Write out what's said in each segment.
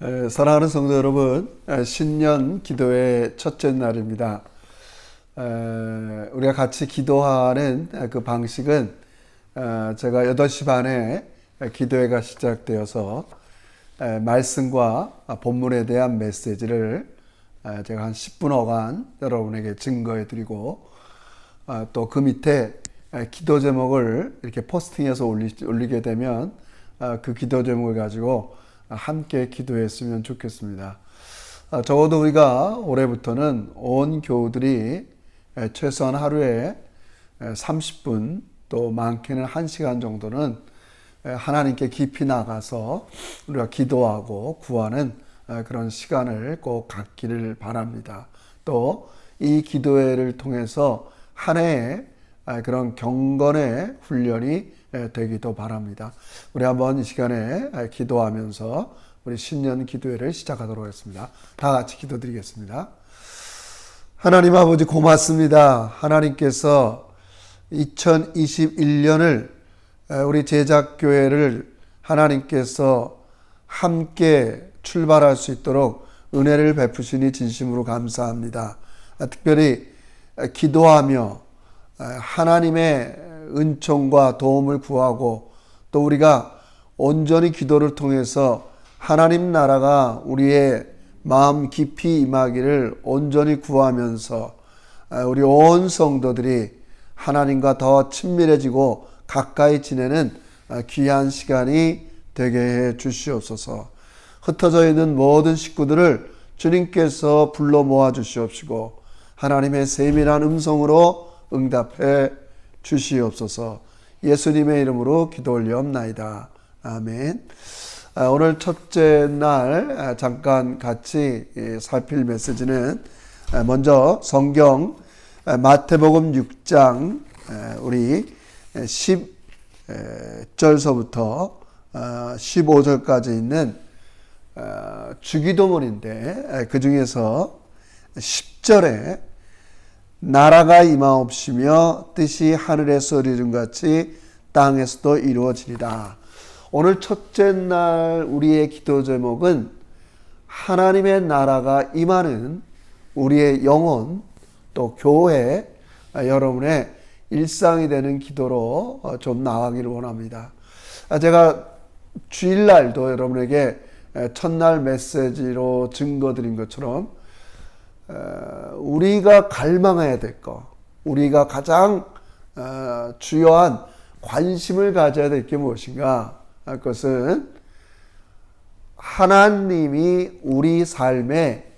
사랑하는 성도 여러분, 신년 기도의 첫째 날입니다. 우리가 같이 기도하는 그 방식은 제가 8시 반에 기도회가 시작되어서 말씀과 본문에 대한 메시지를 제가 한 10분여간 여러분에게 증거해 드리고 또 그 밑에 기도 제목을 이렇게 포스팅해서 올리게 되면 그 기도 제목을 가지고 함께 기도했으면 좋겠습니다. 적어도 우리가 올해부터는 온 교우들이 최소한 하루에 30분 또 많게는 1시간 정도는 하나님께 깊이 나가서 우리가 기도하고 구하는 그런 시간을 꼭 갖기를 바랍니다. 또 이 기도회를 통해서 한 해의 그런 경건의 훈련이 되기도 바랍니다. 우리 한번 이 시간에 기도하면서 우리 신년 기도회를 시작하도록 하겠습니다. 다 같이 기도드리겠습니다. 하나님 아버지 고맙습니다. 하나님께서 2021년을 우리 제작교회를 하나님께서 함께 출발할 수 있도록 은혜를 베푸시니 진심으로 감사합니다. 특별히 기도하며 하나님의 은총과 도움을 구하고 또 우리가 온전히 기도를 통해서 하나님 나라가 우리의 마음 깊이 임하기를 온전히 구하면서 우리 온 성도들이 하나님과 더 친밀해지고 가까이 지내는 귀한 시간이 되게 해 주시옵소서. 흩어져 있는 모든 식구들을 주님께서 불러 모아 주시옵시고 하나님의 세밀한 음성으로 응답해 주시옵소서. 예수님의 이름으로 기도 올리옵나이다. 아멘. 오늘 첫째 날 잠깐 같이 살필 메시지는 먼저 성경 마태복음 6장 우리 10절서부터 15절까지 있는 주기도문인데 그 중에서 10절에 나라가 임하옵시며 뜻이 하늘에서 이루어진 같이 땅에서도 이루어지리라. 오늘 첫째 날 우리의 기도 제목은 하나님의 나라가 임하는 우리의 영혼 또 교회 여러분의 일상이 되는 기도로 좀 나아가기를 원합니다. 제가 주일날도 여러분에게 첫날 메시지로 증거드린 것처럼 우리가 갈망해야 될 것, 우리가 가장 주요한 관심을 가져야 될 게 무엇인가? 그것은 하나님이 우리 삶의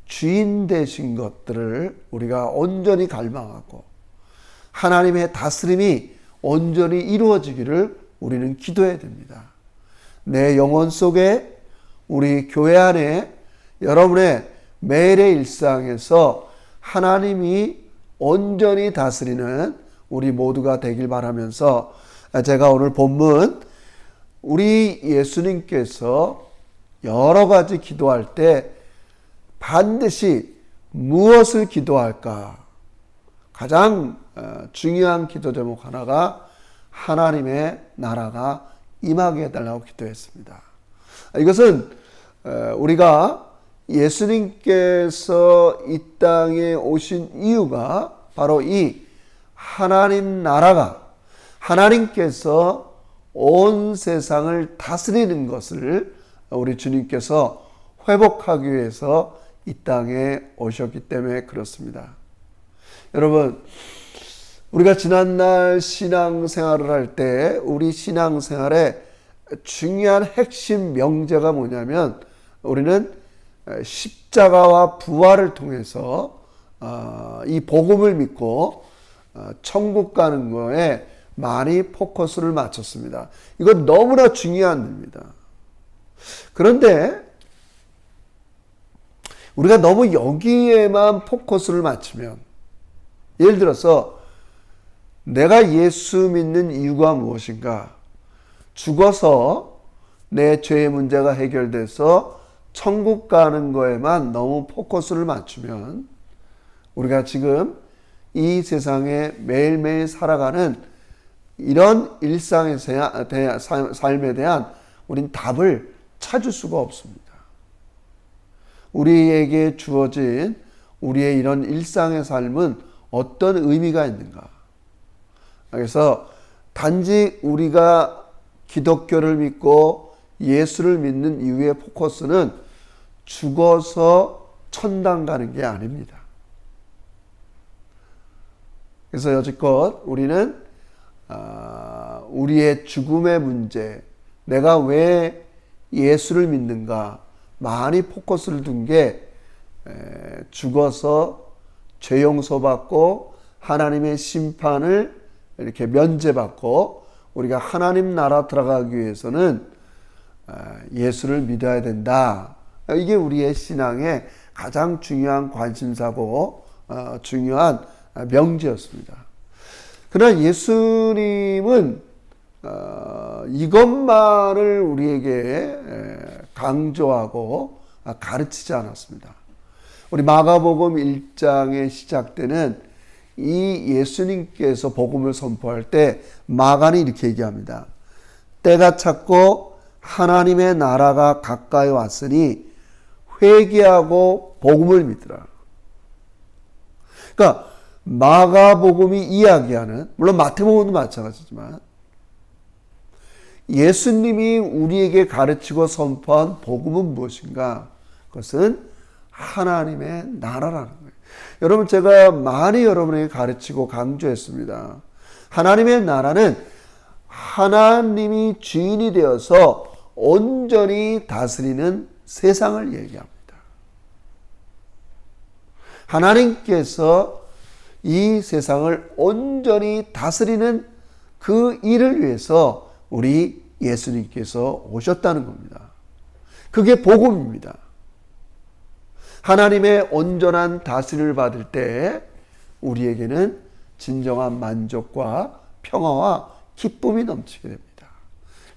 주인 되신 것들을 우리가 온전히 갈망하고 하나님의 다스림이 온전히 이루어지기를 우리는 기도해야 됩니다. 내 영혼 속에 우리 교회 안에 여러분의 매일의 일상에서 하나님이 온전히 다스리는 우리 모두가 되길 바라면서 제가 오늘 본문 우리 예수님께서 여러 가지 기도할 때 반드시 무엇을 기도할까? 가장 중요한 기도 제목 하나가 하나님의 나라가 임하게 해달라고 기도했습니다. 이것은 우리가 예수님께서 이 땅에 오신 이유가 바로 이 하나님 나라가 하나님께서 온 세상을 다스리는 것을 우리 주님께서 회복하기 위해서 이 땅에 오셨기 때문에 그렇습니다. 여러분, 우리가 지난날 신앙생활을 할 때 우리 신앙생활의 중요한 핵심 명제가 뭐냐면 우리는 십자가와 부활을 통해서 이 복음을 믿고 천국 가는 거에 많이 포커스를 맞췄습니다. 이건 너무나 중요한 일입니다. 그런데 우리가 너무 여기에만 포커스를 맞추면 예를 들어서 내가 예수 믿는 이유가 무엇인가? 죽어서 내 죄의 문제가 해결돼서 천국 가는 거에만 너무 포커스를 맞추면 우리가 지금 이 세상에 매일매일 살아가는 이런 일상의 삶에 대한 우린 답을 찾을 수가 없습니다. 우리에게 주어진 우리의 이런 일상의 삶은 어떤 의미가 있는가? 그래서 단지 우리가 기독교를 믿고 예수를 믿는 이유의 포커스는 죽어서 천당 가는 게 아닙니다. 그래서 여지껏 우리는 우리의 죽음의 문제, 내가 왜 예수를 믿는가 많이 포커스를 둔 게 죽어서 죄 용서받고 하나님의 심판을 이렇게 면제받고 우리가 하나님 나라 들어가기 위해서는 예수를 믿어야 된다. 이게 우리의 신앙의 가장 중요한 관심사고 중요한 명제였습니다. 그러나 예수님은 이것만을 우리에게 강조하고 가르치지 않았습니다. 우리 마가복음 1장에 시작되는 이 예수님께서 복음을 선포할 때 마가는 이렇게 얘기합니다. 때가 찼고 하나님의 나라가 가까이 왔으니 회개하고 복음을 믿으라. 그러니까 마가복음이 이야기하는, 물론 마태복음도 마찬가지지만 예수님이 우리에게 가르치고 선포한 복음은 무엇인가? 그것은 하나님의 나라라는 거예요. 여러분, 제가 많이 여러분에게 가르치고 강조했습니다. 하나님의 나라는 하나님이 주인이 되어서 온전히 다스리는 세상을 얘기합니다. 하나님께서 이 세상을 온전히 다스리는 그 일을 위해서 우리 예수님께서 오셨다는 겁니다. 그게 복음입니다. 하나님의 온전한 다스림을 받을 때 우리에게는 진정한 만족과 평화와 기쁨이 넘치게 됩니다.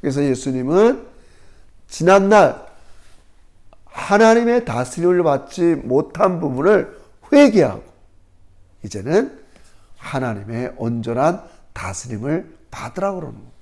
그래서 예수님은 지난날 하나님의 다스림을 받지 못한 부분을 회개하고 이제는 하나님의 온전한 다스림을 받으라고 그러는 겁니다.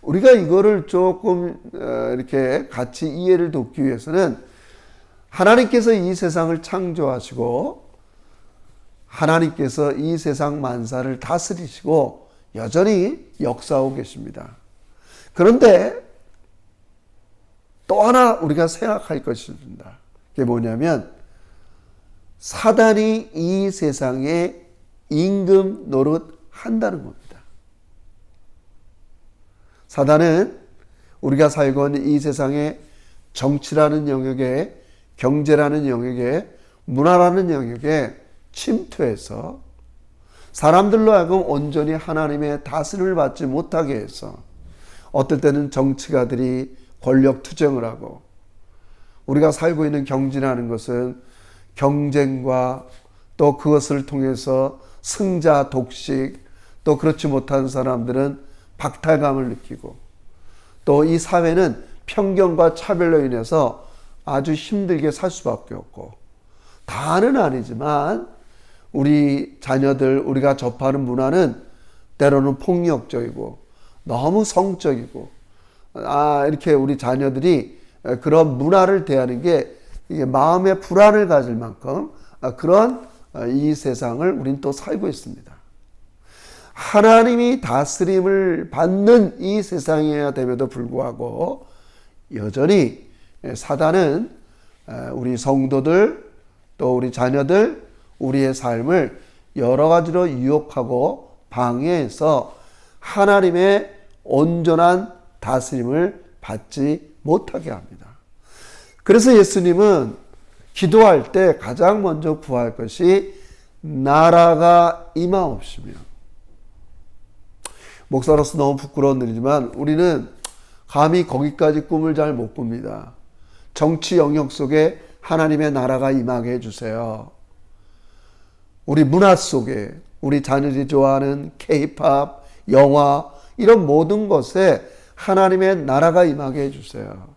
우리가 이거를 조금 이렇게 같이 이해를 돕기 위해서는 하나님께서 이 세상을 창조하시고 하나님께서 이 세상 만사를 다스리시고 여전히 역사하고 계십니다. 그런데 또 하나 우리가 생각할 것이 있습니다. 그게 뭐냐면 사단이 이 세상에 임금 노릇 한다는 겁니다. 사단은 우리가 살고 있는 이 세상에 정치라는 영역에, 경제라는 영역에, 문화라는 영역에 침투해서 사람들로 하여금 온전히 하나님의 다스림을 받지 못하게 해서 어떨 때는 정치가들이 권력 투쟁을 하고, 우리가 살고 있는 경제라는 것은 경쟁과 또 그것을 통해서 승자 독식, 또 그렇지 못한 사람들은 박탈감을 느끼고, 또 이 사회는 편견과 차별로 인해서 아주 힘들게 살 수밖에 없고, 다는 아니지만 우리 자녀들, 우리가 접하는 문화는 때로는 폭력적이고 너무 성적이고, 이렇게 우리 자녀들이 그런 문화를 대하는 게 이게 마음의 불안을 가질 만큼 그런 이 세상을 우린 또 살고 있습니다. 하나님이 다스림을 받는 이 세상이어야 됨에도 불구하고 여전히 사단은 우리 성도들, 또 우리 자녀들, 우리의 삶을 여러 가지로 유혹하고 방해해서 하나님의 온전한 다스림을 받지 못하게 합니다. 그래서 예수님은 기도할 때 가장 먼저 구할 것이 나라가 임하옵시며, 목사로서 너무 부끄러운 일이지만 우리는 감히 거기까지 꿈을 잘 못 꿉니다. 정치 영역 속에 하나님의 나라가 임하게 해주세요. 우리 문화 속에 우리 자녀들이 좋아하는 K-팝, 영화, 이런 모든 것에 하나님의 나라가 임하게 해주세요.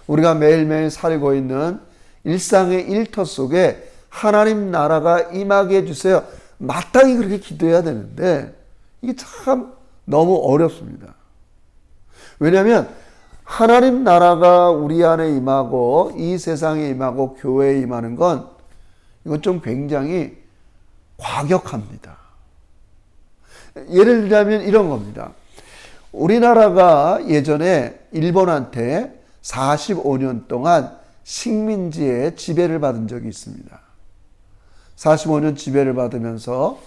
우리가 매일매일 살고 있는 일상의 일터 속에 하나님 나라가 임하게 해주세요. 마땅히 그렇게 기도해야 되는데 이게 참 너무 어렵습니다. 왜냐하면 하나님 나라가 우리 안에 임하고 이 세상에 임하고 교회에 임하는 건 이건 좀 굉장히 과격합니다. 예를 들자면 이런 겁니다. 우리나라가 예전에 일본한테 45년 동안 식민지의 지배를 받은 적이 있습니다. 45년 지배를 받으면서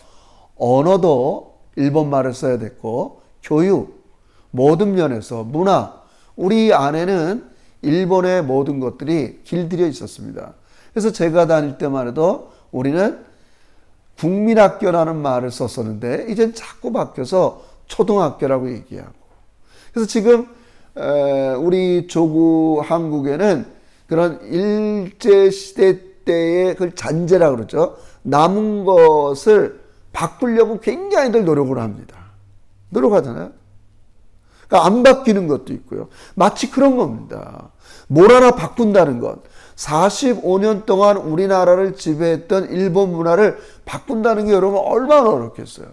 언어도 일본말을 써야 됐고 교육, 모든 면에서 문화, 우리 안에는 일본의 모든 것들이 길들여 있었습니다. 그래서 제가 다닐 때만 해도 우리는 국민학교라는 말을 썼었는데 이젠 자꾸 바뀌어서 초등학교라고 얘기하고, 그래서 지금 우리 조국 한국에는 그런 일제시대 때의 그 잔재라고 그러죠. 남은 것을 바꾸려고 굉장히들 노력을 합니다. 노력하잖아요. 그러니까 안 바뀌는 것도 있고요. 마치 그런 겁니다. 뭘 하나 바꾼다는 것. 45년 동안 우리나라를 지배했던 일본 문화를 바꾼다는 게 여러분 얼마나 어렵겠어요.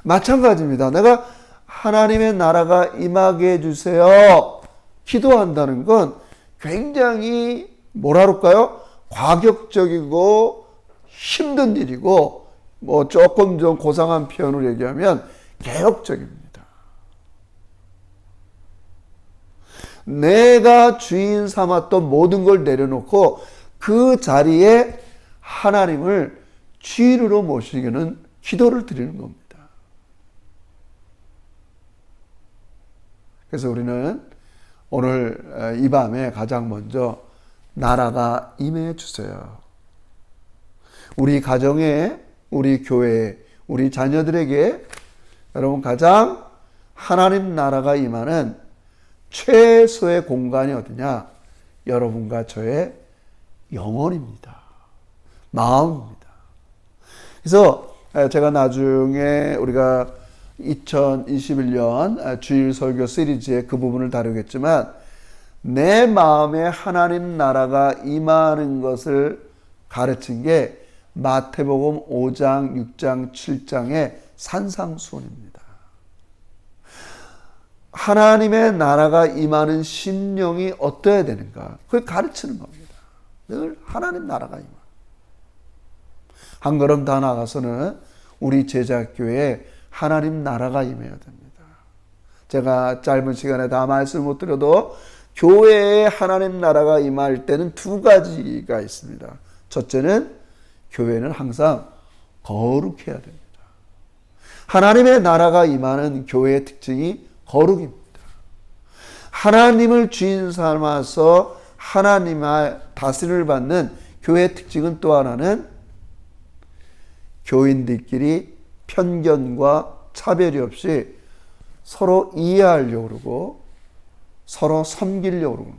마찬가지입니다. 내가 하나님의 나라가 임하게 해주세요 기도한다는 건 굉장히 뭐라 그럴까요? 과격적이고 힘든 일이고, 뭐 조금 좀 고상한 표현으로 얘기하면 개혁적입니다. 내가 주인 삼았던 모든 걸 내려놓고 그 자리에 하나님을 주인으로 모시기는 기도를 드리는 겁니다. 그래서 우리는 오늘 이 밤에 가장 먼저 나라가 임해 주세요. 우리 가정에, 우리 교회에, 우리 자녀들에게 여러분 가장 하나님 나라가 임하는 최소의 공간이 어디냐? 여러분과 저의 영혼입니다. 마음입니다. 그래서 제가 나중에 우리가 2021년 주일 설교 시리즈에 그 부분을 다루겠지만, 내 마음에 하나님 나라가 임하는 것을 가르친 게 마태복음 5장, 6장, 7장의 산상수훈입니다. 하나님의 나라가 임하는 심령이 어떠해야 되는가? 그걸 가르치는 겁니다. 늘 하나님 나라가 임하. 한 걸음 더 나가서는 우리 제자교회에 하나님 나라가 임해야 됩니다. 제가 짧은 시간에 다 말씀 못 드려도 교회에 하나님 나라가 임할 때는 두 가지가 있습니다. 첫째는 교회는 항상 거룩해야 됩니다. 하나님의 나라가 임하는 교회의 특징이 거룩입니다. 하나님을 주인 삼아서 하나님의 다스림을 받는 교회의 특징은 또 하나는 교인들끼리 편견과 차별이 없이 서로 이해하려고 그러고 서로 섬기려고 그러고.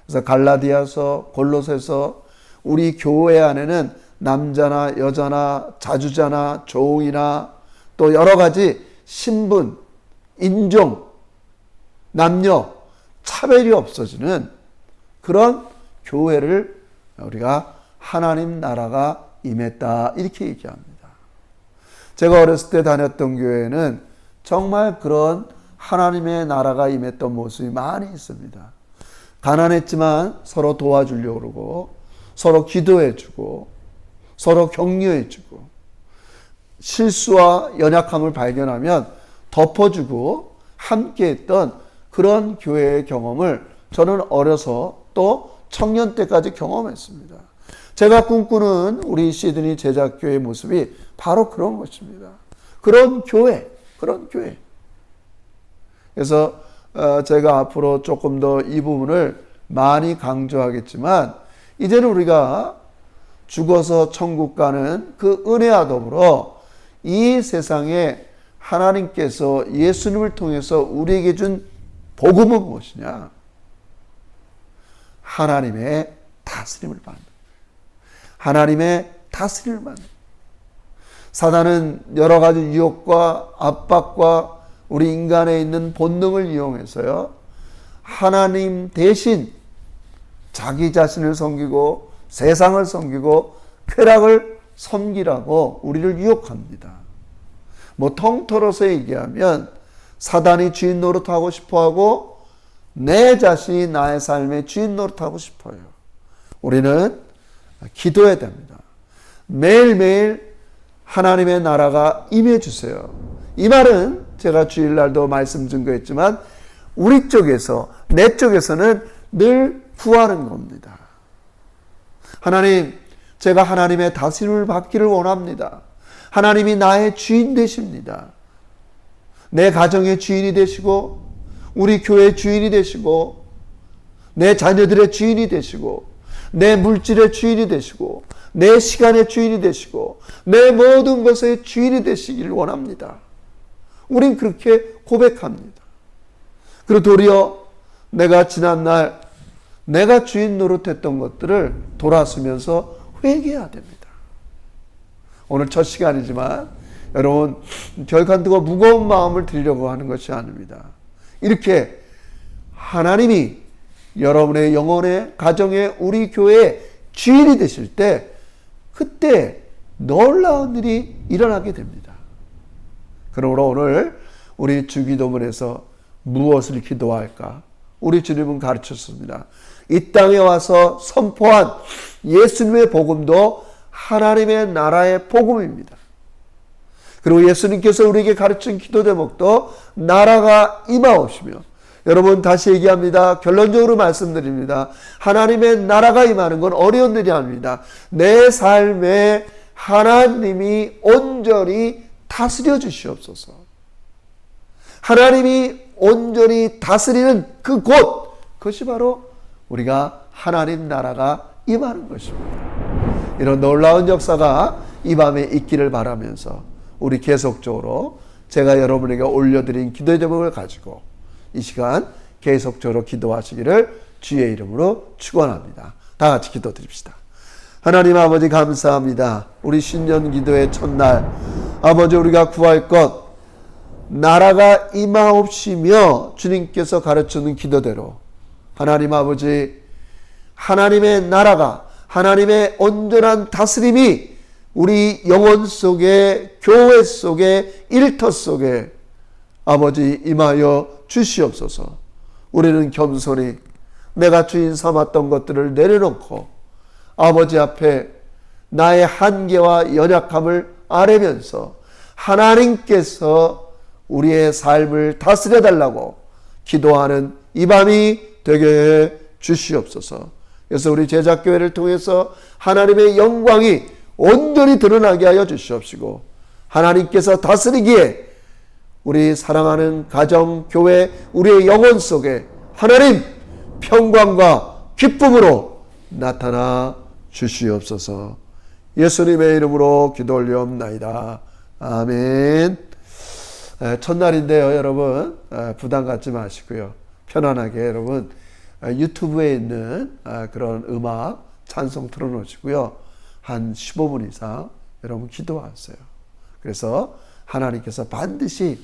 그래서 갈라디아서, 골로새서 우리 교회 안에는 남자나 여자나 자주자나 종이나 또 여러 가지 신분, 인종, 남녀 차별이 없어지는 그런 교회를 우리가 하나님 나라가 임했다 이렇게 얘기합니다. 제가 어렸을 때 다녔던 교회는 정말 그런 하나님의 나라가 임했던 모습이 많이 있습니다. 가난했지만 서로 도와주려고 그러고 서로 기도해주고 서로 격려해주고 실수와 연약함을 발견하면 덮어주고 함께했던 그런 교회의 경험을 저는 어려서 또 청년 때까지 경험했습니다. 제가 꿈꾸는 우리 시드니 제자교회의 모습이 바로 그런 것입니다. 그런 교회. 그래서 제가 앞으로 조금 더 이 부분을 많이 강조하겠지만, 이제는 우리가 죽어서 천국 가는 그 은혜와 더불어 이 세상에 하나님께서 예수님을 통해서 우리에게 준 복음은 무엇이냐? 하나님의 다스림을 받는, 하나님의 다스림을 받는. 사단은 여러 가지 유혹과 압박과 우리 인간에 있는 본능을 이용해서요, 하나님 대신 자기 자신을 섬기고 세상을 섬기고 쾌락을 섬기라고 우리를 유혹합니다. 뭐 통틀어서 얘기하면 사단이 주인 노릇하고 싶어하고 내 자신이 나의 삶의 주인 노릇하고 싶어요. 우리는 기도해야 됩니다. 매일매일 하나님의 나라가 임해 주세요. 이 말은 제가 주일날도 말씀 증거했지만 우리 쪽에서, 내 쪽에서는 늘 구하는 겁니다. 하나님, 제가 하나님의 다스림을 받기를 원합니다. 하나님이 나의 주인 되십니다. 내 가정의 주인이 되시고 우리 교회의 주인이 되시고 내 자녀들의 주인이 되시고 내 물질의 주인이 되시고 내 시간의 주인이 되시고 내 모든 것의 주인이 되시기를 원합니다. 우린 그렇게 고백합니다. 그리고 도리어 내가 지난날 내가 주인 노릇했던 것들을 돌아서면서 회개해야 됩니다. 오늘 첫 시간이지만 여러분 결칸두고 무거운 마음을 드리려고 하는 것이 아닙니다. 이렇게 하나님이 여러분의 영혼의 가정의 우리 교회의 주인이 되실 때 그때 놀라운 일이 일어나게 됩니다. 그러므로 오늘 우리 주기도문에서 무엇을 기도할까? 우리 주님은 가르쳤습니다. 이 땅에 와서 선포한 예수님의 복음도 하나님의 나라의 복음입니다. 그리고 예수님께서 우리에게 가르친 기도 제목도 나라가 임하옵시며, 여러분 다시 얘기합니다. 결론적으로 말씀드립니다. 하나님의 나라가 임하는 건 어려운 일이 아닙니다. 내 삶에 하나님이 온전히 다스려 주시옵소서. 하나님이 온전히 다스리는 그것이 바로 우리가 하나님 나라가 임하는 것입니다. 이런 놀라운 역사가 이 밤에 있기를 바라면서 우리 계속적으로 제가 여러분에게 올려드린 기도 제목을 가지고 이 시간 계속적으로 기도하시기를 주의 이름으로 축원합니다. 다 같이 기도드립시다. 하나님 아버지 감사합니다. 우리 신년 기도의 첫날 아버지 우리가 구할 것 나라가 임하옵시며 주님께서 가르치는 기도대로 하나님 아버지 하나님의 나라가 하나님의 온전한 다스림이 우리 영혼 속에 교회 속에 일터 속에 아버지 임하여 주시옵소서. 우리는 겸손히 내가 주인 삼았던 것들을 내려놓고 아버지 앞에 나의 한계와 연약함을 아뢰면서 하나님께서 우리의 삶을 다스려 달라고 기도하는 이 밤이 되게 해 주시옵소서. 그래서 우리 제자교회를 통해서 하나님의 영광이 온전히 드러나게 하여 주시옵시고 하나님께서 다스리기에 우리 사랑하는 가정, 교회, 우리의 영혼 속에 하나님 평강과 기쁨으로 나타나 주시옵소서. 예수님의 이름으로 기도 올리옵나이다. 아멘. 첫날인데요, 여러분 부담 갖지 마시고요. 편안하게 여러분 유튜브에 있는 그런 음악 찬송 틀어놓으시고요. 한 15분 이상 여러분 기도하세요. 그래서 하나님께서 반드시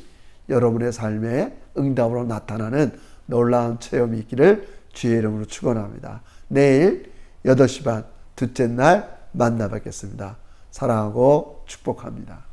여러분의 삶에 응답으로 나타나는 놀라운 체험이 있기를 주의 이름으로 축원합니다. 내일 8시 반 둘째 날 만나 뵙겠습니다. 사랑하고 축복합니다.